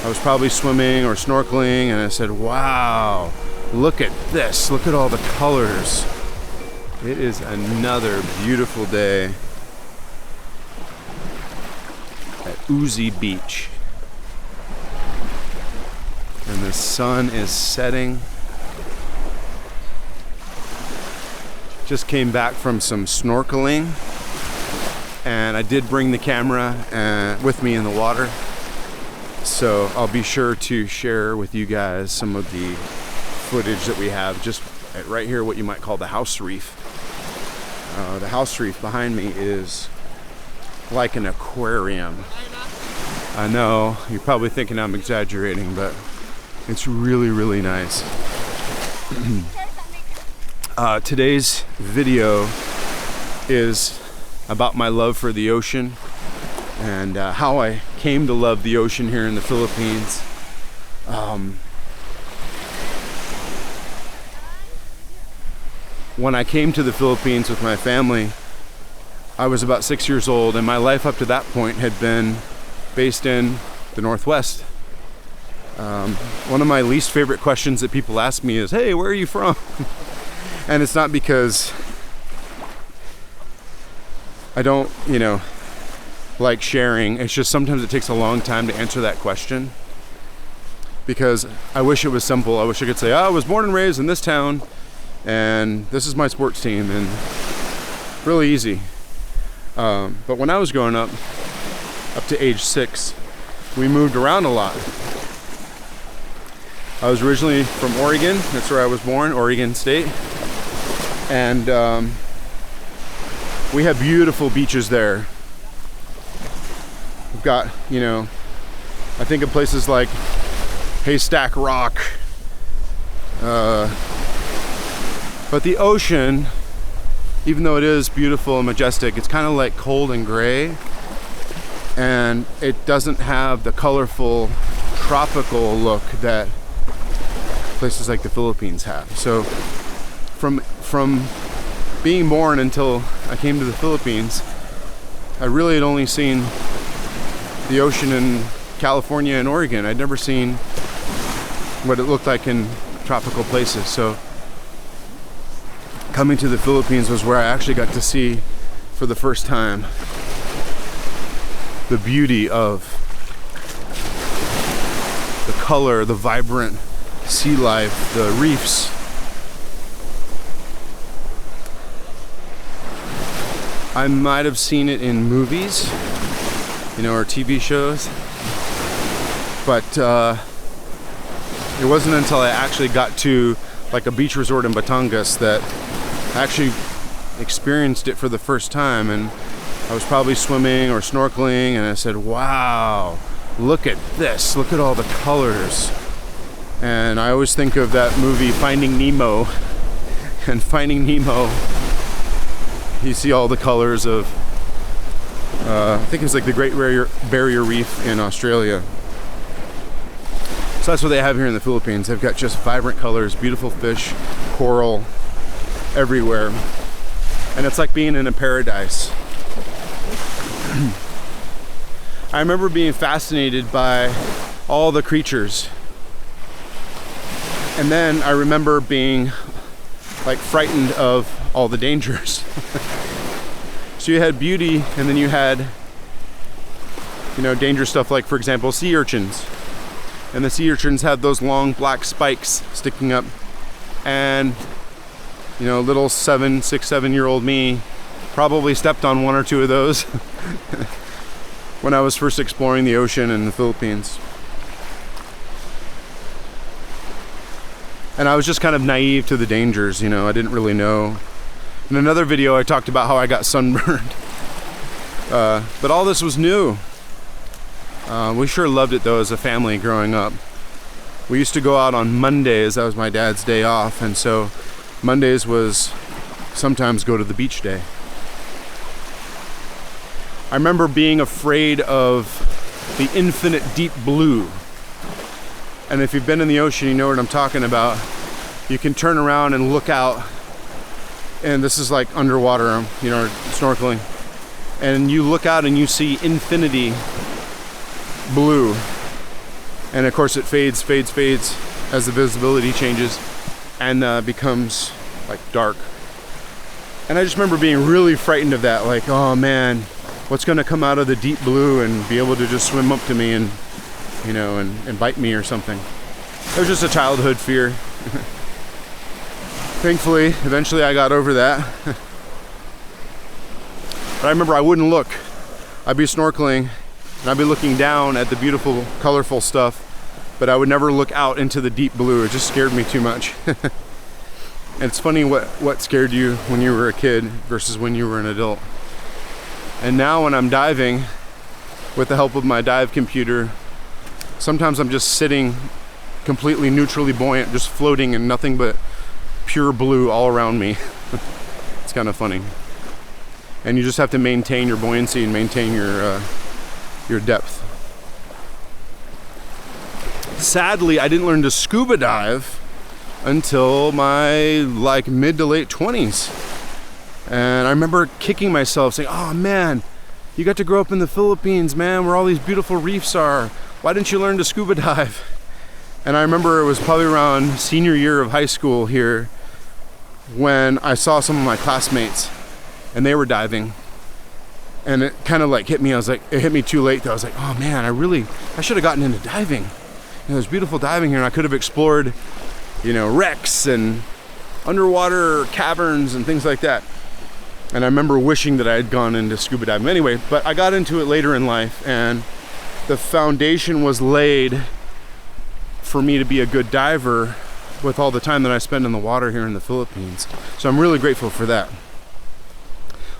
I was probably swimming or snorkeling, and I said, wow, look at this. Look at all the colors. It is another beautiful day at Uzi Beach. And the sun is setting. Just came back from some snorkeling, and I did bring the camera with me in the water. So I'll be sure to share with you guys some of the footage that we have just right here, what you might call the house reef. The house reef behind me is like an aquarium. I know, you're probably thinking I'm exaggerating, but it's really, really nice. Today's video is about my love for the ocean and how I came to love the ocean here in the Philippines. When I came to the Philippines with my family, I was about 6 years old, and my life up to that point had been based in the Northwest. One of my least favorite questions that people ask me is, hey, where are you from? And it's not because I don't, like sharing. It's just sometimes it takes a long time to answer that question, because I wish it was simple. I wish I could say, I was born and raised in this town and this is my sports team, and really easy. But when I was growing up to age 6, we moved around a lot. I was originally from Oregon. That's where I was born, Oregon State. And we have beautiful beaches there. We've got, I think of places like Haystack Rock. But the ocean, even though it is beautiful and majestic, it's kind of like cold and gray. And it doesn't have the colorful tropical look that places like the Philippines have. So from being born until I came to the Philippines, I really had only seen the ocean in California and Oregon. I'd never seen what it looked like in tropical places. So coming to the Philippines was where I actually got to see for the first time the beauty of the color, the vibrant sea life, the reefs. I might have seen it in movies, or TV shows, but it wasn't until I actually got to like a beach resort in Batangas that I actually experienced it for the first time. And I was probably swimming or snorkeling, and I said, wow, look at this, look at all the colors. And I always think of that movie Finding Nemo. And Finding Nemo, you see all the colors of I think it's like the Great Barrier Reef in Australia. So that's what they have here in the Philippines. They've got just vibrant colors, beautiful fish, coral everywhere. And it's like being in a paradise. I remember being fascinated by all the creatures. And then I remember being like frightened of all the dangers. So you had beauty, and then you had, dangerous stuff like, for example, sea urchins. And the sea urchins had those long black spikes sticking up. And, little 6, 7-year-old me probably stepped on one or two of those when I was first exploring the ocean in the Philippines. And I was just kind of naive to the dangers, I didn't really know. In another video, I talked about how I got sunburned. But all this was new. We sure loved it, though, as a family growing up. We used to go out on Mondays. That was my dad's day off. And so Mondays was sometimes go to the beach day. I remember being afraid of the infinite deep blue. And if you've been in the ocean, you know what I'm talking about. You can turn around and look out, and this is like underwater, snorkeling. And you look out and you see infinity blue. And of course it fades as the visibility changes and becomes like dark. And I just remember being really frightened of that, like, oh man, what's gonna come out of the deep blue and be able to just swim up to me and, you know, and bite me or something. It was just a childhood fear. Thankfully, eventually I got over that. But I remember I wouldn't look. I'd be snorkeling and I'd be looking down at the beautiful, colorful stuff, but I would never look out into the deep blue. It just scared me too much. And it's funny what scared you when you were a kid versus when you were an adult. And now when I'm diving, with the help of my dive computer, sometimes I'm just sitting completely neutrally buoyant, just floating in nothing but pure blue all around me. It's kind of funny. And you just have to maintain your buoyancy and maintain your depth. Sadly, I didn't learn to scuba dive until my like mid to late 20s. And I remember kicking myself saying, oh man, you got to grow up in the Philippines, man, where all these beautiful reefs are. Why didn't you learn to scuba dive? And I remember it was probably around senior year of high school here when I saw some of my classmates and they were diving. And it kind of like hit me. I was like, it hit me too late though. I was like, oh man, I should have gotten into diving. You know, there's beautiful diving here and I could have explored, you know, wrecks and underwater caverns and things like that. And I remember wishing that I had gone into scuba diving anyway, but I got into it later in life and the foundation was laid for me to be a good diver with all the time that I spend in the water here in the Philippines. So I'm really grateful for that.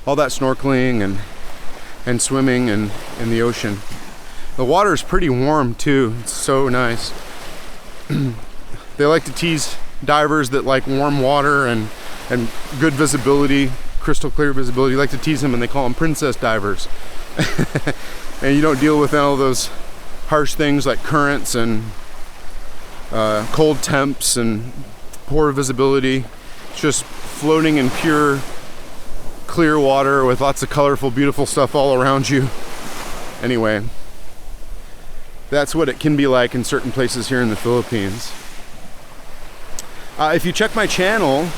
All that snorkeling and swimming and in the ocean. The water is pretty warm too. It's so nice. They like to tease divers that like warm water and good visibility, crystal clear visibility. They like to tease them and they call them princess divers. And you don't deal with all those harsh things like currents and cold temps and poor visibility. It's just floating in pure clear water with lots of colorful, beautiful stuff all around you. Anyway, that's what it can be like in certain places here in the Philippines. If you check my channel,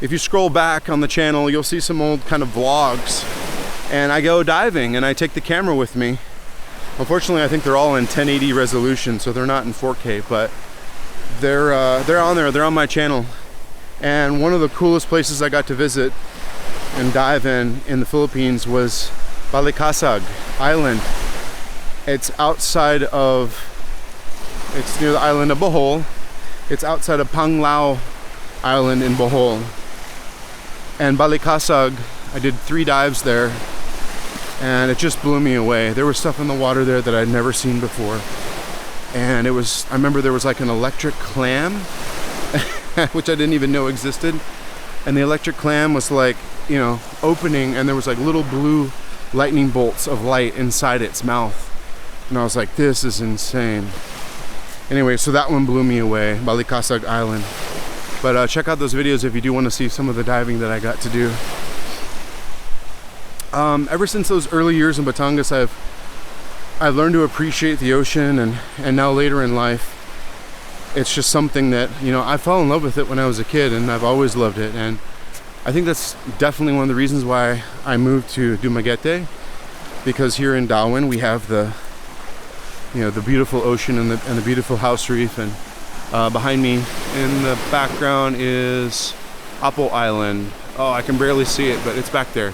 if you scroll back on the channel, you'll see some old kind of vlogs. And I go diving and I take the camera with me. Unfortunately, I think they're all in 1080 resolution, so they're not in 4K, but they're on there, they're on my channel. And one of the coolest places I got to visit and dive in the Philippines was Balicasag Island. It's near the island of Bohol. It's outside of Panglao Island in Bohol. And Balicasag, I did 3 dives there and it just blew me away. There was stuff in the water there that I'd never seen before. And I remember there was like an electric clam, which I didn't even know existed. And the electric clam was like, you know, opening and there was like little blue lightning bolts of light inside its mouth. And I was like, this is insane. Anyway, so that one blew me away, Balicasag Island. But check out those videos if you do want to see some of the diving that I got to do. Ever since those early years in Batangas, I've learned to appreciate the ocean, and now later in life, it's just something that, you know, I fell in love with it when I was a kid, and I've always loved it. And I think that's definitely one of the reasons why I moved to Dumaguete, because here in Dauin we have the beautiful ocean and the beautiful house reef. And behind me in the background is Apo Island. Oh, I can barely see it, but it's back there.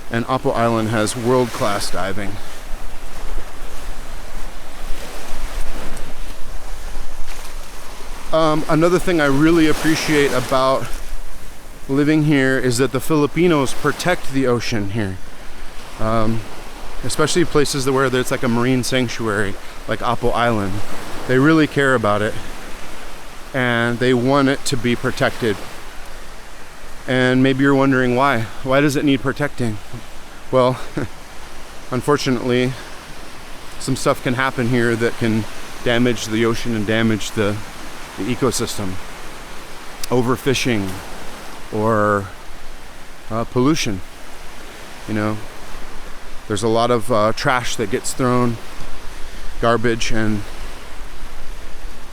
And Apo Island has world-class diving. Another thing I really appreciate about living here is that the Filipinos protect the ocean here. Especially places where there's like a marine sanctuary, like Apo Island. They really care about it, and they want it to be protected. And maybe you're wondering why. Why does it need protecting? Well, unfortunately, some stuff can happen here that can damage the ocean and damage the ecosystem. Overfishing or pollution. You know, there's a lot of trash that gets thrown garbage and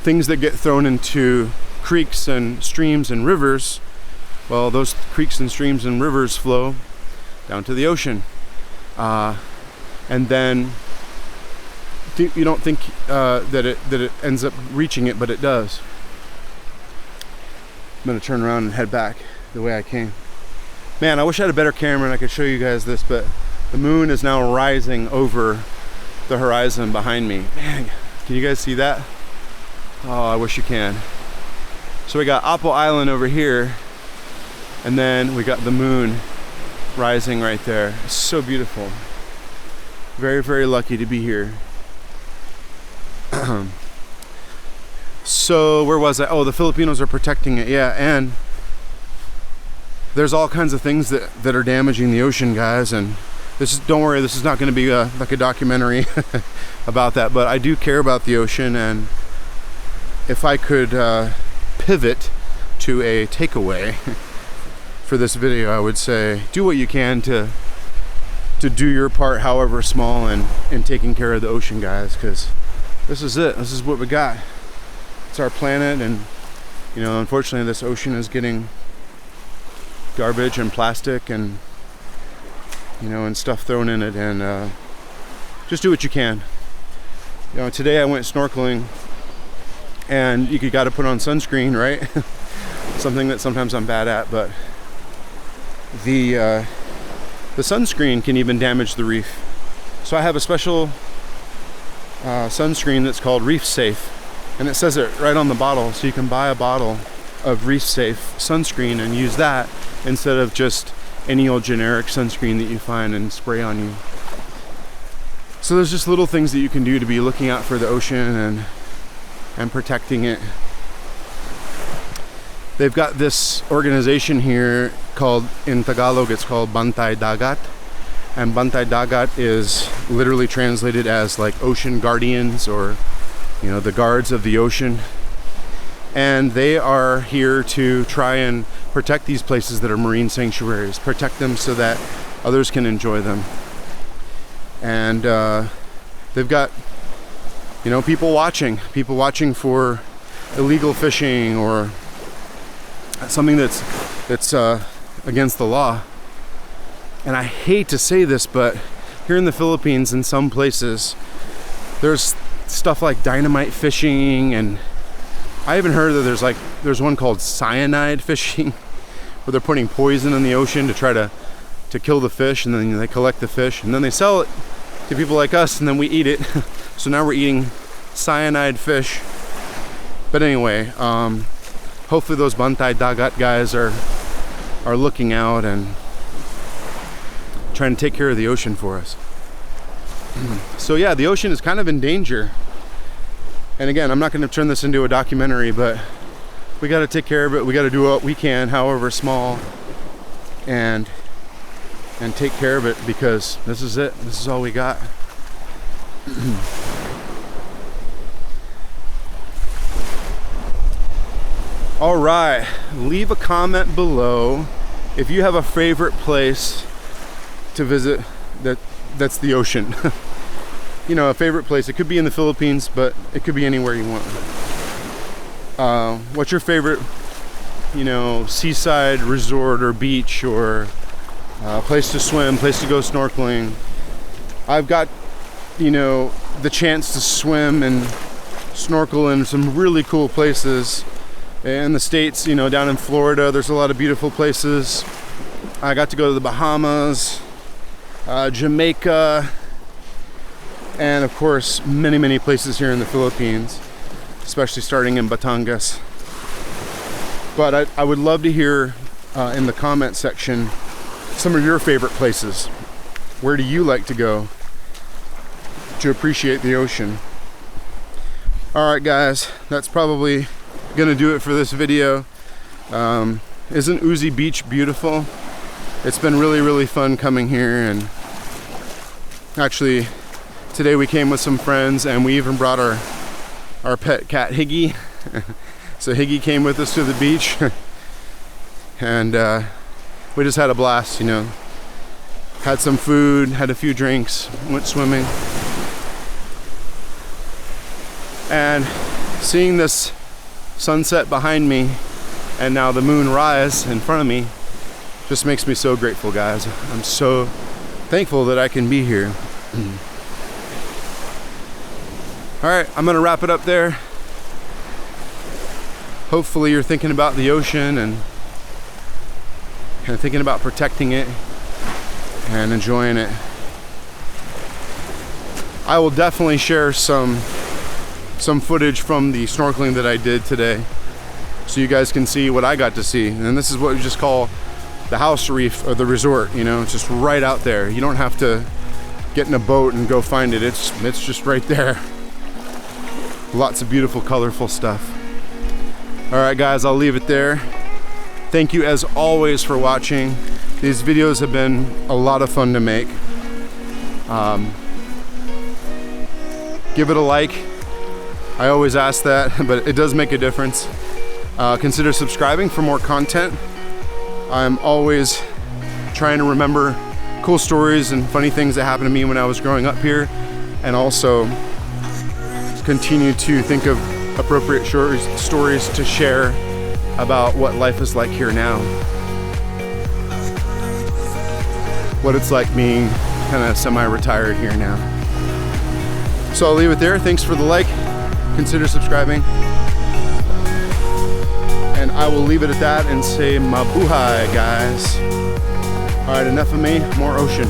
things that get thrown into creeks and streams and rivers. Well, those creeks and streams and rivers flow down to the ocean, and then you don't think that it ends up reaching it, but it does. I'm gonna turn around and head back the way I came. Man, I wish I had a better camera and I could show you guys this, but the moon is now rising over the horizon behind me. Man, can you guys see that? Oh, I wish you can. So we got Apple Island over here, and then we got the moon rising right there. It's so beautiful. Very, very lucky to be here. So where was I? Oh, the Filipinos are protecting it. Yeah, and there's all kinds of things that are damaging the ocean, guys. And don't worry, this is not going to be like a documentary about that. But I do care about the ocean, and if I could pivot to a takeaway for this video, I would say do what you can to do your part, however small, in taking care of the ocean, guys, because this is it. This is what we got. It's our planet, and you know, unfortunately this ocean is getting garbage and plastic and, you know, and stuff thrown in it, and just do what you can. You know, today I went snorkeling, and you got to put on sunscreen, right? Something that sometimes I'm bad at, but the sunscreen can even damage the reef. So I have a special sunscreen that's called Reef Safe, and it says it right on the bottle, so you can buy a bottle of Reef Safe sunscreen and use that instead of just any old generic sunscreen that you find and spray on you. So there's just little things that you can do to be looking out for the ocean and protecting it. They've got this organization here called, in Tagalog, it's called Bantay Dagat. And Bantay Dagat is literally translated as like ocean guardians, or, you know, the guards of the ocean. And they are here to try and protect these places that are marine sanctuaries, protect them so that others can enjoy them. And they've got, you know, people watching for illegal fishing or something that's against the law. And I hate to say this, but here in the Philippines, in some places, there's stuff like dynamite fishing, and I even heard that there's one called cyanide fishing, where they're putting poison in the ocean to try to kill the fish, and then they collect the fish, and then they sell it to people like us, and then we eat it. So now we're eating cyanide fish. But anyway, hopefully those Bantay Dagat guys are looking out and trying to take care of the ocean for us. So yeah, the ocean is kind of in danger. And again, I'm not going to turn this into a documentary, but we got to take care of it. We got to do what we can, however small, and take care of it, because this is it. This is all we got. All right, leave a comment below if you have a favorite place to visit that's the ocean. You know, a favorite place. It could be in the Philippines, but it could be anywhere you want. What's your favorite, you know, seaside resort or beach, or place to swim, place to go snorkeling? I've got, you know, the chance to swim and snorkel in some really cool places in the States. You know, down in Florida, there's a lot of beautiful places. I got to go to the Bahamas, Jamaica, and of course many places here in the Philippines, especially starting in Batangas. But I would love to hear in the comment section some of your favorite places. Where do you like to go to appreciate the ocean? All right, guys, that's probably gonna do it for this video. Isn't Uzi Beach beautiful? It's been really fun coming here, and actually today we came with some friends, and we even brought our pet cat Higgy. So Higgy came with us to the beach, and we just had a blast, you know. Had some food, had a few drinks, went swimming. And seeing this sunset behind me and now the moon rise in front of me just makes me so grateful, guys. I'm so thankful that I can be here. All right, I'm gonna wrap it up there. Hopefully you're thinking about the ocean and thinking about protecting it and enjoying it. I will definitely share some footage from the snorkeling that I did today so you guys can see what I got to see. And this is what we just call the house reef or the resort, you know, it's just right out there. You don't have to get in a boat and go find it. It's just right there. Lots of beautiful, colorful stuff. All right, guys, I'll leave it there. Thank you as always for watching. These videos have been a lot of fun to make. Give it a like. I always ask that, but it does make a difference. Consider subscribing for more content. I'm always trying to remember cool stories and funny things that happened to me when I was growing up here, and also continue to think of appropriate stories to share about what life is like here now. What it's like being kind of semi-retired here now. So I'll leave it there. Thanks for the like. Consider subscribing. And I will leave it at that and say mabuhay, guys. All right, enough of me, more ocean.